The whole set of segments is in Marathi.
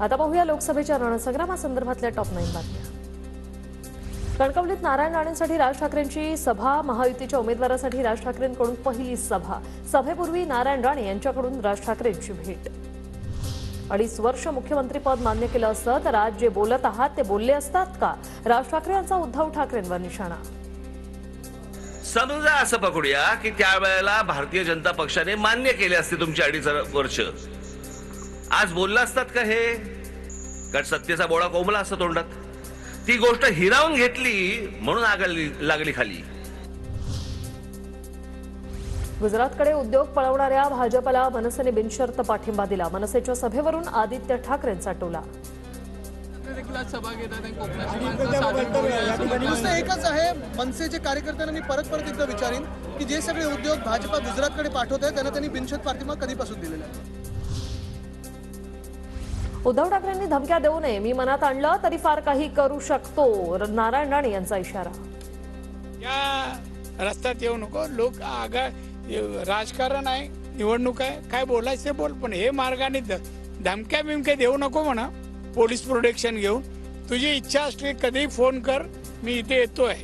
आता पाहूया लोकसभेच्या रणसंग्रामासंदर्भातल्या टॉप 9 बातम्या। कणकवलीत नारायण राणेंसाठी राज ठाकरेंची सभा, महायुतीच्या उमेदवारासाठी राज ठाकरेंकडून पहिली सभा। सभेपूर्वी नारायण राणे यांच्याकडून राज ठाकरेंची भेट। 2.5 वर्ष मुख्यमंत्रीपद मान्य केलं असतं तर आज जे बोलत आहात ते बोलले असतात का? राज ठाकरे यांचा उद्धव ठाकरेंवर निशाणा। समजा असं पकडूया की त्यावेळेला भारतीय जनता पक्षाने मान्य केले असते तुमची 2.5 वर्ष, आज बोलला असतात का? हे कारण सत्तेचा बोळा कोंबला असं तोंडात, ती गोष्ट हिरावून घेतली म्हणून आग लागली खाली। गुजरातकडे उद्योग पळवणाऱ्या भाजपला मनसेने बिनशर्त पाठिंबा दिला। मनसेच्या सभेवरून आदित्य ठाकरेंचा टोला। एकच आहे, मनसेचे कार्यकर्त्यांना मी परत एकदा विचारीन की जे सगळे उद्योग भाजपा गुजरातकडे पाठवत आहे त्यांना त्यांनी बिनशर्त पाठिंबा कधीपासून दिलेला आहे? उद्धव ठाकरेंनी धमक्या देऊ नये, मी मनात आणलं तरी फार काही करू शकतो, नारायण राणे यांचा इशारा। या रस्त्यात येऊ नको, लोक राजकारण आहे, निवडणूक आहे, काय बोलायचं बोल, पण हे मार्गाने धमक्या बिमक्या देऊ नको म्हणा। पोलीस प्रोटेक्शन घेऊन तुझी इच्छा असली कधी फोन कर, मी इथे येतोय।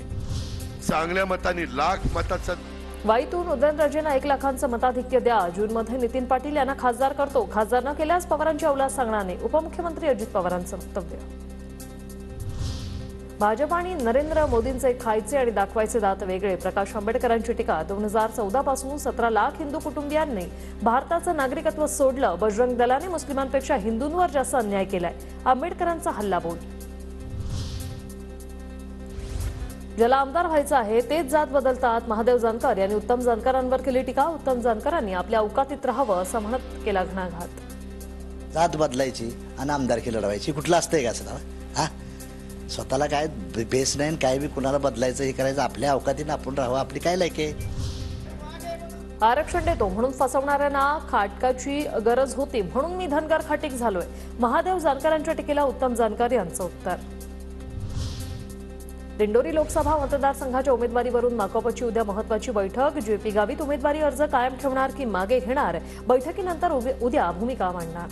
चांगल्या मतांनी लाख मताचा वाईतून उदयनराजेंना 1 लाखांचं मताधिक्य द्या। जूनमध्ये नितीन पाटील यांना खासदार करतो, खासदार न केल्यास पवारांच्या औलाद सांगणार नाही, उपमुख्यमंत्री अजित पवारांचं वक्तव्य। भाजप आणि नरेंद्र मोदींचे खायचे आणि दाखवायचे दात वेगळे, प्रकाश आंबेडकरांची टीका। 2014 पासून 17 लाख हिंदू कुटुंबियांनी भारताचं नागरिकत्व सोडलं, बजरंग दलाने मुस्लिमांपेक्षा हिंदूंवर जास्त अन्याय केलाय, आंबेडकरांचा हल्लाबोल। ज्याला आमदार व्हायचं आहे तेच जात बदलतात, महादेव जानकर यांनी उत्तम जानकरांवर केली टीका। उत्तम जानकरांनी आपल्या अवकातीत राहावं असं म्हणत केला घणाघात। जात बदलायची आणि आमदारकी लढवायची कुठलं असतंय का? असं हा, स्वतःला काय बेस नाही, काय बी कुणाला बदलायचं हे करायचं, आपल्या अवकातीनं आपण राहावं, आपली काय लायक आहे? आरक्षण देतो म्हणून फसवणाऱ्यांना खाटकाची गरज होती म्हणून मी धनगर खाटीक झालोय, महादेव जानकरांच्या टीकेला उत्तम जानकर यांचं उत्तर। दिंडोरी लोकसभा मतदारसंघाच्या उमेदवारीवरून माकपची उद्या महत्त्वाची बैठक। जेपी गावित उमेदवारी अर्ज कायम ठेवणार की मागे घेणार? बैठकीनंतर उद्या भूमिका मांडणार।